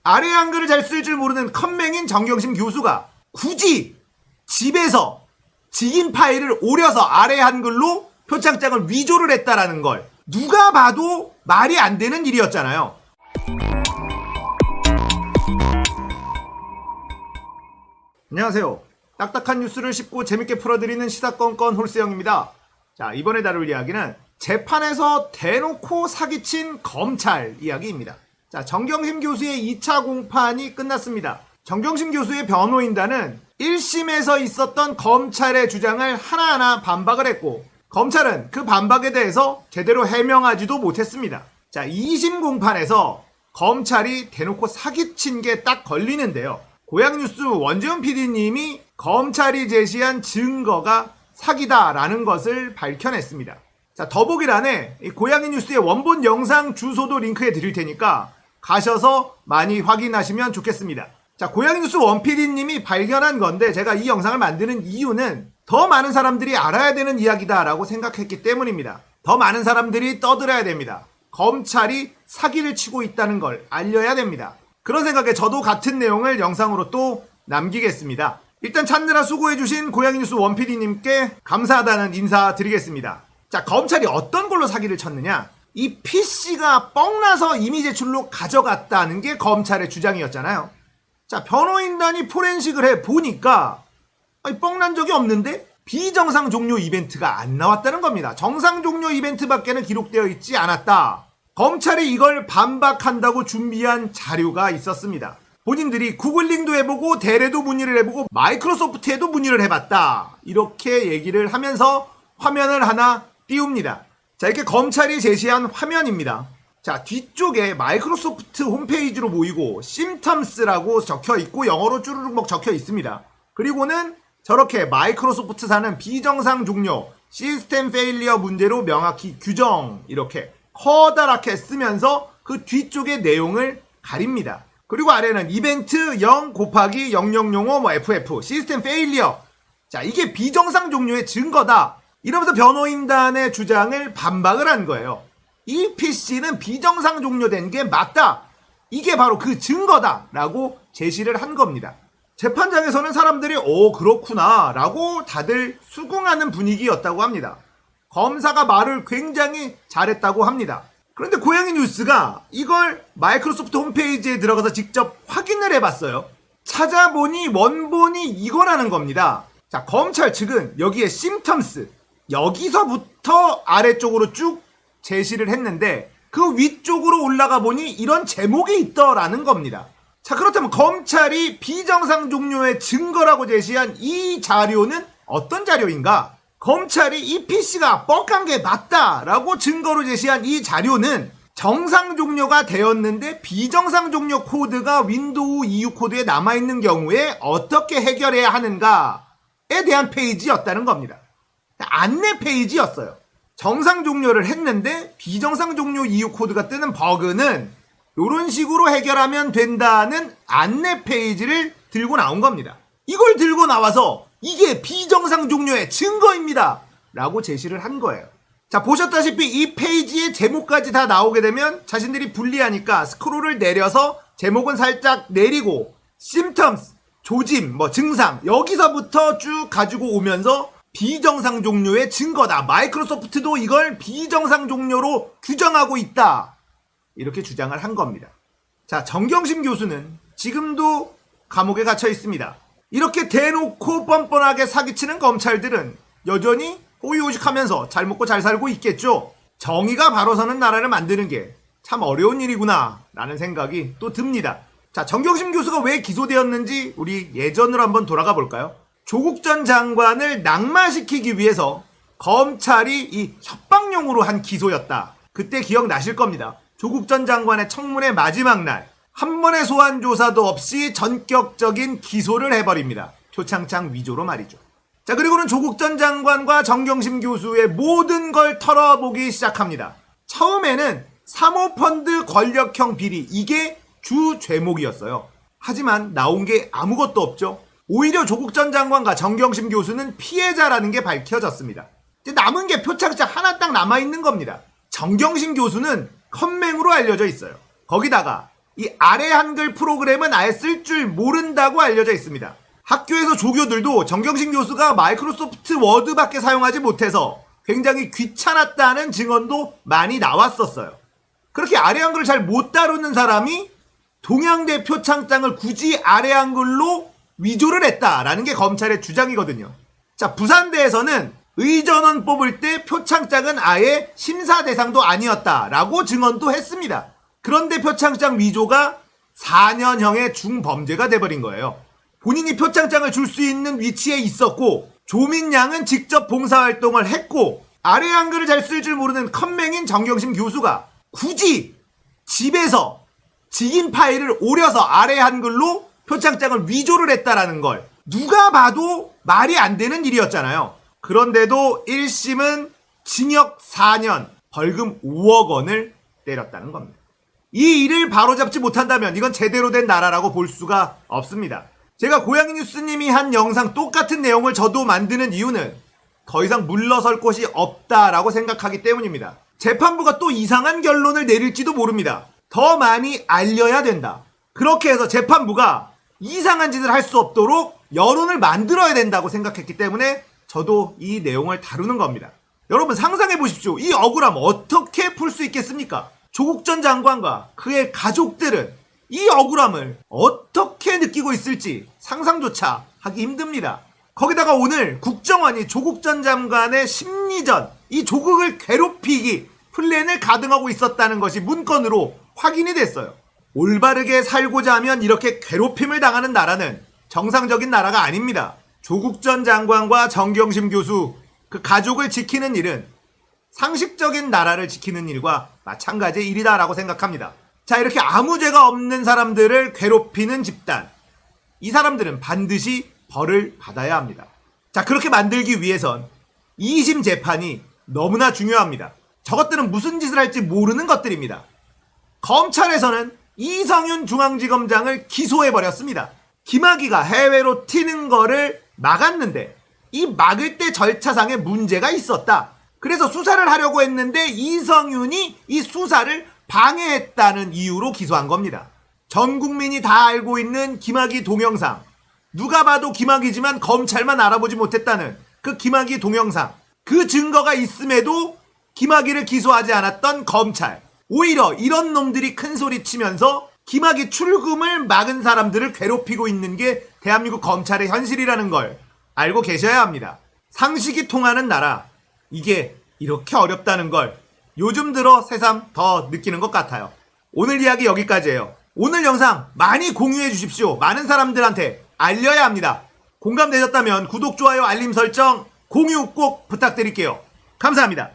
아래 한글을 잘 쓸 줄 모르는 컴맹인 정경심 교수가 굳이 집에서 직인 파일을 오려서 아래 한글로 표창장을 위조를 했다라는 걸 누가 봐도 말이 안 되는 일이었잖아요. 안녕하세요. 딱딱한 뉴스를 쉽고 재밌게 풀어드리는 시사건건 홀세영입니다. 자, 이번에 다룰 이야기는 재판에서 대놓고 사기친 검찰 이야기입니다. 자, 정경심 교수의 2차 공판이 끝났습니다. 정경심 교수의 변호인단은 1심에서 있었던 검찰의 주장을 하나하나 반박을 했고, 검찰은 그 반박에 대해서 제대로 해명하지도 못했습니다. 자, 2심 공판에서 검찰이 대놓고 사기친 게 딱 걸리는데요. 고양뉴스 원재훈 PD님이 검찰이 제시한 증거가 사기다라는 것을 밝혀냈습니다. 자, 더보기란에 고양이뉴스의 원본 영상 주소도 링크해 드릴 테니까 가셔서 많이 확인하시면 좋겠습니다. 자, 고양이뉴스 원PD님이 발견한 건데 제가 이 영상을 만드는 이유는 더 많은 사람들이 알아야 되는 이야기다라고 생각했기 때문입니다. 더 많은 사람들이 떠들어야 됩니다. 검찰이 사기를 치고 있다는 걸 알려야 됩니다. 그런 생각에 저도 같은 내용을 영상으로 또 남기겠습니다. 일단 찾느라 수고해주신 고양이뉴스 원PD님께 감사하다는 인사 드리겠습니다. 자, 검찰이 어떤 걸로 사기를 쳤느냐? 이 PC가 뻥나서 이미 제출로 가져갔다는 게 검찰의 주장이었잖아요. 자, 변호인단이 포렌식을 해보니까 뻥난 적이 없는데 비정상 종료 이벤트가 안 나왔다는 겁니다. 정상 종료 이벤트밖에는 기록되어 있지 않았다. 검찰이 이걸 반박한다고 준비한 자료가 있었습니다. 본인들이 구글링도 해보고 대레도 문의를 해보고 마이크로소프트에도 문의를 해봤다. 이렇게 얘기를 하면서 화면을 하나 띄웁니다. 자, 이렇게 검찰이 제시한 화면입니다. 자, 뒤쪽에 마이크로소프트 홈페이지로 보이고 심텀스라고 적혀있고 영어로 쭈루룩 적혀 있습니다. 그리고는 저렇게 마이크로소프트사는 비정상 종료, 시스템 페일리어 문제로 명확히 규정 이렇게 커다랗게 쓰면서 그 뒤쪽의 내용을 가립니다. 그리고 아래는 이벤트 0 곱하기 0005 FF 시스템 페일리어. 자, 이게 비정상 종료의 증거다. 이러면서 변호인단의 주장을 반박을 한 거예요. 이 PC는 비정상 종료된 게 맞다. 이게 바로 그 증거다. 라고 제시를 한 겁니다. 재판장에서는 사람들이 그렇구나 라고 다들 수긍하는 분위기였다고 합니다. 검사가 말을 굉장히 잘했다고 합니다. 그런데 고양이 뉴스가 이걸 마이크로소프트 홈페이지에 들어가서 직접 확인을 해봤어요. 찾아보니 원본이 이거라는 겁니다. 자, 검찰 측은 여기에 심텀스 여기서부터 아래쪽으로 쭉 제시를 했는데 그 위쪽으로 올라가 보니 이런 제목이 있더라는 겁니다. 자, 그렇다면 검찰이 비정상 종료의 증거라고 제시한 이 자료는 어떤 자료인가? 검찰이 이 PC가 뻑한 게 맞다라고 증거로 제시한 이 자료는 정상 종료가 되었는데 비정상 종료 코드가 윈도우 EU 코드에 남아있는 경우에 어떻게 해결해야 하는가에 대한 페이지였다는 겁니다. 안내 페이지였어요. 정상 종료를 했는데 비정상 종료 EU 코드가 뜨는 버그는 이런 식으로 해결하면 된다는 안내 페이지를 들고 나온 겁니다. 이걸 들고 나와서 이게 비정상 종료의 증거입니다 라고 제시를 한 거예요. 자, 보셨다시피 이 페이지의 제목까지 다 나오게 되면 자신들이 불리하니까 스크롤을 내려서 제목은 살짝 내리고 심텀스, 조짐, 증상 여기서부터 쭉 가지고 오면서 비정상 종료의 증거다. 마이크로소프트도 이걸 비정상 종료로 규정하고 있다. 이렇게 주장을 한 겁니다. 자, 정경심 교수는 지금도 감옥에 갇혀 있습니다. 이렇게 대놓고 뻔뻔하게 사기치는 검찰들은 여전히 호의호식하면서 잘 먹고 잘 살고 있겠죠. 정의가 바로 서는 나라를 만드는 게 참 어려운 일이구나 라는 생각이 또 듭니다. 자, 정경심 교수가 왜 기소되었는지 우리 예전으로 한번 돌아가 볼까요? 조국 전 장관을 낙마시키기 위해서 검찰이 이 협박용으로 한 기소였다. 그때 기억나실 겁니다. 조국 전 장관의 청문회 마지막 날 한 번의 소환 조사도 없이 전격적인 기소를 해버립니다. 표창장 위조로 말이죠. 자, 그리고는 조국 전 장관과 정경심 교수의 모든 걸 털어보기 시작합니다. 처음에는 사모펀드 권력형 비리, 이게 주 죄목이었어요. 하지만 나온 게 아무것도 없죠. 오히려 조국 전 장관과 정경심 교수는 피해자라는 게 밝혀졌습니다. 이제 남은 게 표창장 하나 딱 남아있는 겁니다. 정경심 교수는 컴맹으로 알려져 있어요. 거기다가 이 아래 한글 프로그램은 아예 쓸 줄 모른다고 알려져 있습니다. 학교에서 조교들도 정경심 교수가 마이크로소프트 워드밖에 사용하지 못해서 굉장히 귀찮았다는 증언도 많이 나왔었어요. 그렇게 아래 한글을 잘 못 다루는 사람이 동양대 표창장을 굳이 아래 한글로 위조를 했다라는 게 검찰의 주장이거든요. 자, 부산대에서는 의전원 뽑을 때 표창장은 아예 심사 대상도 아니었다라고 증언도 했습니다. 그런데 표창장 위조가 4년형의 중범죄가 돼버린 거예요. 본인이 표창장을 줄 수 있는 위치에 있었고 조민양은 직접 봉사활동을 했고 아래 한글을 잘 쓸 줄 모르는 컴맹인 정경심 교수가 굳이 집에서 직인 파일을 오려서 아래 한글로 표창장을 위조를 했다라는 걸 누가 봐도 말이 안 되는 일이었잖아요. 그런데도 1심은 징역 4년, 벌금 5억 원을 때렸다는 겁니다. 이 일을 바로잡지 못한다면 이건 제대로 된 나라라고 볼 수가 없습니다. 제가 고양이 뉴스님이 한 영상 똑같은 내용을 저도 만드는 이유는 더 이상 물러설 곳이 없다라고 생각하기 때문입니다. 재판부가 또 이상한 결론을 내릴지도 모릅니다. 더 많이 알려야 된다. 그렇게 해서 재판부가 이상한 짓을 할 수 없도록 여론을 만들어야 된다고 생각했기 때문에 저도 이 내용을 다루는 겁니다. 여러분 상상해 보십시오. 이 억울함 어떻게 풀 수 있겠습니까? 조국 전 장관과 그의 가족들은 이 억울함을 어떻게 느끼고 있을지 상상조차 하기 힘듭니다. 거기다가 오늘 국정원이 조국 전 장관의 심리전, 이 조국을 괴롭히기 플랜을 가등하고 있었다는 것이 문건으로 확인이 됐어요. 올바르게 살고자 하면 이렇게 괴롭힘을 당하는 나라는 정상적인 나라가 아닙니다. 조국 전 장관과 정경심 교수, 그 가족을 지키는 일은 상식적인 나라를 지키는 일과 마찬가지의 일이다라고 생각합니다. 자, 이렇게 아무 죄가 없는 사람들을 괴롭히는 집단, 이 사람들은 반드시 벌을 받아야 합니다. 자, 그렇게 만들기 위해선 2심 재판이 너무나 중요합니다. 저것들은 무슨 짓을 할지 모르는 것들입니다. 검찰에서는 이성윤 중앙지검장을 기소해버렸습니다. 김학의가 해외로 튀는 거를 막았는데 이 막을 때 절차상에 문제가 있었다. 그래서 수사를 하려고 했는데 이성윤이 이 수사를 방해했다는 이유로 기소한 겁니다. 전 국민이 다 알고 있는 김학의 동영상, 누가 봐도 김학의지만 검찰만 알아보지 못했다는 그 김학의 동영상, 그 증거가 있음에도 김학의를 기소하지 않았던 검찰, 오히려 이런 놈들이 큰 소리 치면서 김학의 출금을 막은 사람들을 괴롭히고 있는 게 대한민국 검찰의 현실이라는 걸 알고 계셔야 합니다. 상식이 통하는 나라, 이게 이렇게 어렵다는 걸 요즘 들어 새삼 더 느끼는 것 같아요. 오늘 이야기 여기까지예요. 오늘 영상 많이 공유해 주십시오. 많은 사람들한테 알려야 합니다. 공감되셨다면 구독, 좋아요, 알림 설정, 공유 꼭 부탁드릴게요. 감사합니다.